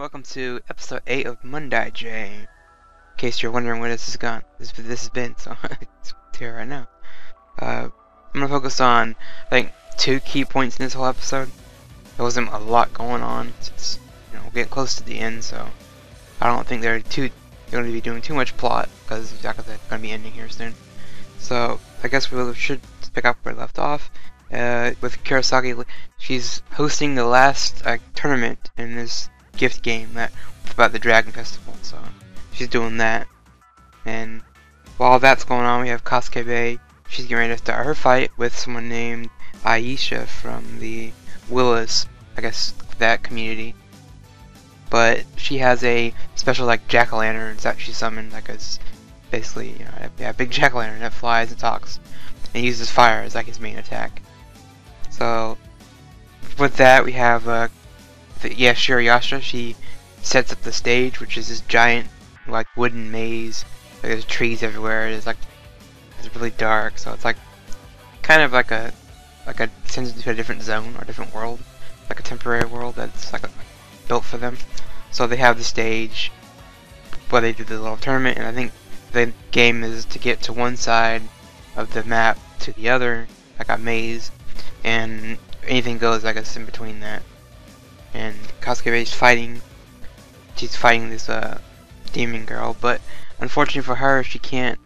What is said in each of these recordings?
welcome to episode 8 of Mondaiji. In case you're wondering where this has been, so it's here right now. I'm gonna focus on, I think, 2 key points in this whole episode. There wasn't a lot going on since, we're getting close to the end, so I don't think they're going to be doing too much plot, because it's going to be ending here soon. So, I guess we should pick up where we left off. With Kurosaki, she's hosting the last tournament in this gift game about the Dragon Festival, so she's doing that. And while that's going on, we have Kasuke. She's getting ready to start her fight with someone named Aisha from the Willis, I guess, that community. But she has a special jack-o'-lantern that she summoned, basically, a big jack-o'-lantern that flies and talks and uses fire as his main attack. So with that, we have Shirayasha. She sets up the stage, which is this giant wooden maze. There's trees everywhere. It's really dark, so it's kind of like a sends into a different zone or different world, like a temporary world that's built for them. So they have the stage where they do the little tournament, and I think the game is to get to one side of the map to the other, like a maze, and anything goes, I guess, in between that. And Kasuke is fighting. She's fighting this demon girl, but unfortunately for her, she can't.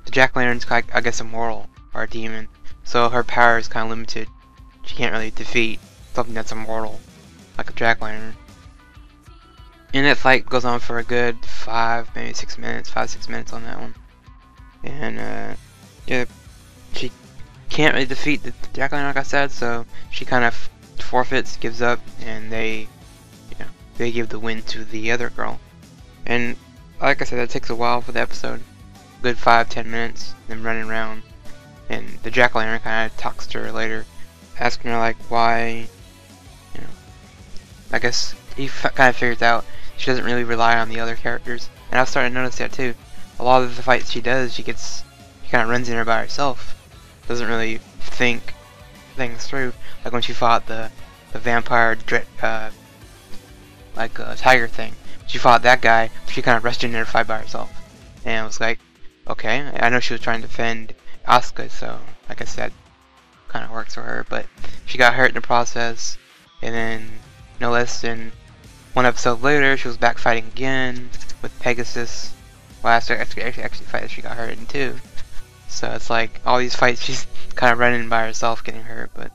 The jack-o'-lantern's I guess immortal or a demon, so her power is kind of limited. She can't really defeat something that's immortal, like a jack-o'-lantern. And that fight goes on for a good 5, maybe 6 minutes, 5-6 minutes on that one. And yeah, she can't really defeat the jack-o'-lantern, like I said, so she kind of forfeits, gives up, and they give the win to the other girl. And like I said, that takes a while for the episode, good 5-10 minutes, them running around, and the jack-o'-lantern kind of talks to her later, asking her why, I guess he kind of figures out she doesn't really rely on the other characters, and I was starting to notice that too. A lot of the fights she does, she kind of runs in her by herself, doesn't really think things through. Like when she fought the vampire tiger thing, she fought that guy, she kind of rushed in there to fight by herself, and it was okay, I know she was trying to defend Asuka, so like I said, kind of works for her, but she got hurt in the process, and then no less than 1 episode later, she was back fighting again with Pegasus. Well, actually fight that she got hurt in too. So it's all these fights she's kind of running by herself, getting hurt, but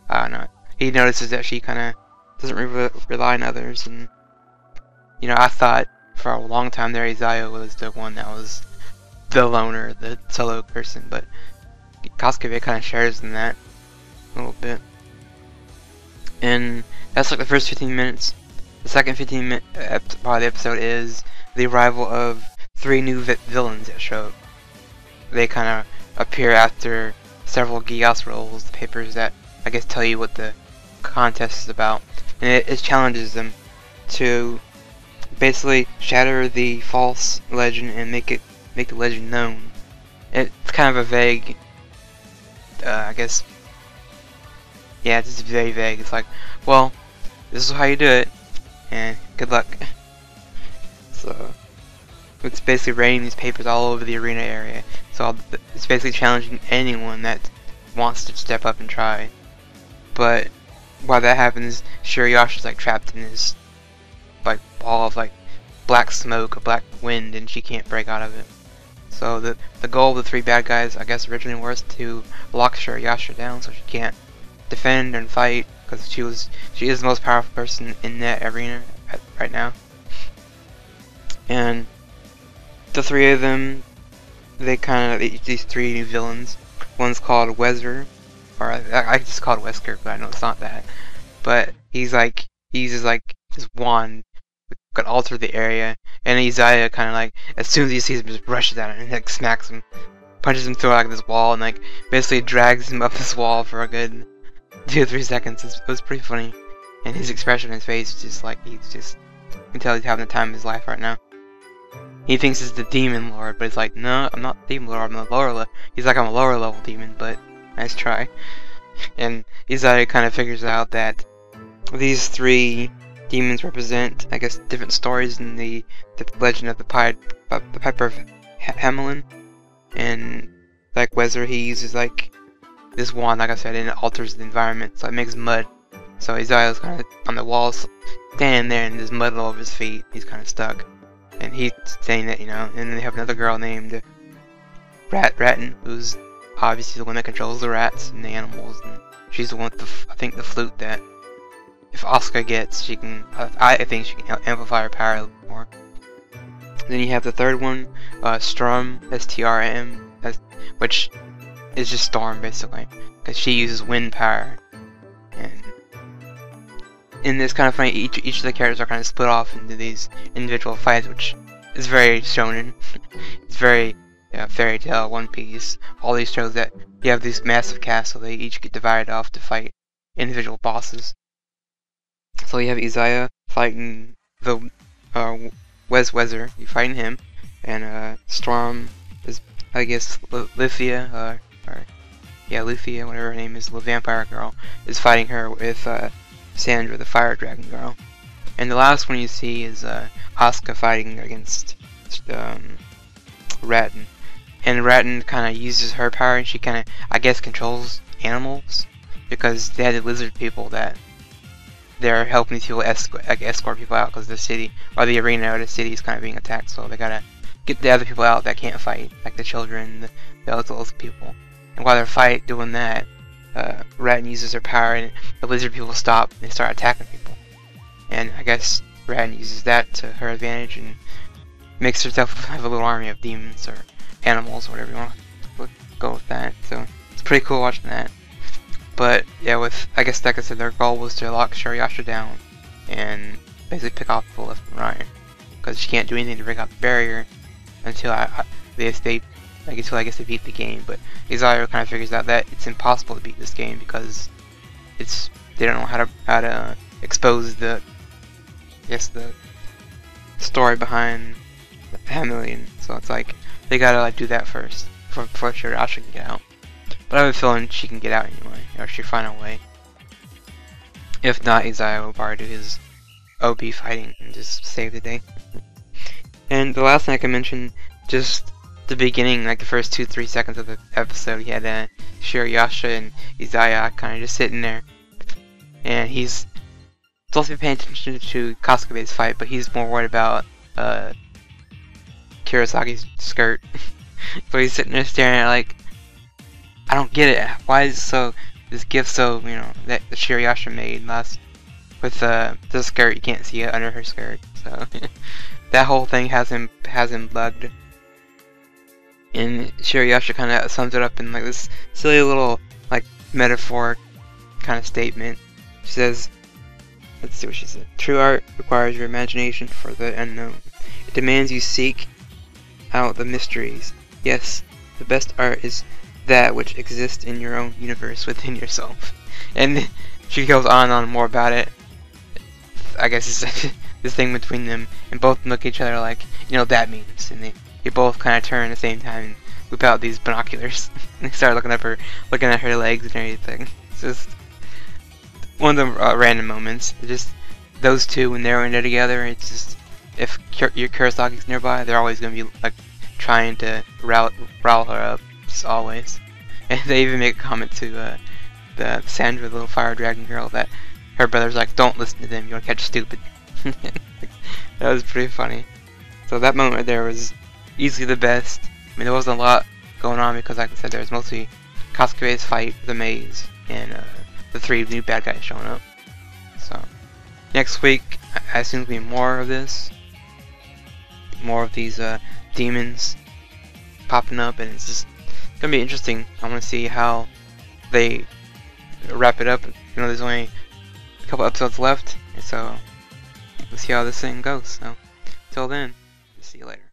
I don't know. He notices that she kind of doesn't rely on others, and I thought for a long time there Izaya was the one that was the loner, the solo person, but Kasuke kind of shares in that a little bit. And that's the first 15 minutes. The second 15-minute part of the episode is the arrival of 3 new villains that show up. They kind of appear after several Gigas rolls, the papers that I guess tell you what the contest is about, and it challenges them to basically shatter the false legend and make the legend known. It's kind of a vague, I guess. Yeah, it's just very vague. It's well, this is how you do it, and good luck. So it's basically raining these papers all over the arena area. So it's basically challenging anyone that wants to step up and try. But while that happens, Shirayasha's trapped in this ball of black smoke, a black wind, and she can't break out of it. So the goal of the 3 bad guys, I guess, originally was to lock Shirayasha down so she can't defend and fight, because she is the most powerful person in that arena right now. And the 3 of them, these 3 new villains. One's called Wesker, or I just call it Wesker, but I know it's not that. But he's uses this wand that could alter the area, and Izaya kind of as soon as he sees him, just rushes at him and smacks him, punches him through this wall, and basically drags him up this wall for a good 2-3 seconds. It was pretty funny, and his expression on his face, just you can tell he's having the time of his life right now. He thinks he's the demon lord, but it's no, I'm not the demon lord, I'm the lower level. He's I'm a lower level demon, but nice try. And Izaya kind of figures out that these 3 demons represent, I guess, different stories in the legend of the Piper of Hamelin. And like Wezer, he uses like this wand, like I said, and it alters the environment, so it makes mud. So Isaiah's kind of on the walls, standing there, and there's mud all over his feet. He's kind of stuck, and he's saying that, you know. And then they have another girl named Ratten, who's obviously the one that controls the rats and the animals, and she's the one with the, I think, the flute that if Asuka gets, she can. I think she can amplify her power a little more. Then you have the third one, Strum, S-T-R-M, which is just Storm basically, because she uses wind power. And in this kind of funny, each of the characters are kind of split off into these individual fights, which is very shonen. It's very fairy tale, One Piece. All these shows that you have these massive casts, so they each get divided off to fight individual bosses. So you have Isaiah fighting the Wezer, you fighting him, and Storm is, I guess, Lithia, Lithia, whatever her name is, the vampire girl, is fighting her with Sandra, the fire dragon girl. And the last one you see is Asuka fighting against Ratten. And Ratten kind of uses her power, and she kind of, I guess, controls animals, because they had the lizard people that they're helping people escort people out, because the city, or the arena or the city is kind of being attacked, so they gotta get the other people out that can't fight, like the children, the other people. And while they're doing that, Ratten uses her power, and the lizard people stop, and they start attacking people. And I guess Ratten uses that to her advantage, and makes herself have a little army of demons, or animals, or whatever you want to go with that. So it's pretty cool watching that. But yeah, I guess like I said, their goal was to lock Shirayasha down and basically pick off people left and right, because she can't do anything to break out the barrier until until I guess they beat the game. But Isaiah kind of figures out that it's impossible to beat this game because they don't know how to expose the story behind the Hamelin. So it's like they gotta like do that first before Shirayasha can get out. But I have a feeling she can get out anyway, or she'll find a way. If not, Isaiah will probably do his OP fighting and just save the day. And the last thing I can mention, just the beginning, like the first 2-3 seconds of the episode, he had Shirayasha and Isaiah kind of just sitting there. And he's supposed to be paying attention to Kasuke's fight, but he's more worried about Kurasaki's skirt. So he's sitting there staring at like, I don't get it. Why is this gift so, you know, that Shirayasha made with the skirt, you can't see it under her skirt. So that whole thing has him bugged. And Shirayasha kind of sums it up in like this silly little like metaphor kind of statement. She says, let's see what she said. True art requires your imagination for the unknown. It demands you seek out the mysteries. Yes, the best art is that which exists in your own universe within yourself. And she goes on and on more about it. I guess it's like this thing between them, and both look at each other like, you know, that means. And they both kind of turn at the same time and whip out these binoculars. And they start looking at her legs and everything. It's just one of the random moments. It's just those two when they're in there together. It's just, if your Kurasaki's nearby, they're always gonna be like trying to rile her up. Always. And they even make a comment to the Sandra, the little fire dragon girl, that her brother's like, don't listen to them, you'll catch stupid. That was pretty funny. So that moment right there was easily the best. I mean, there wasn't a lot going on because, like I said, there was mostly Kasuke's fight, the maze, and the 3 new bad guys showing up. So next week, I assume there'll be more of this, more of these demons popping up, and it's gonna be interesting. I want to see how they wrap it up. You know, there's only a couple episodes left, so we'll see how this thing goes. So, till then, see you later.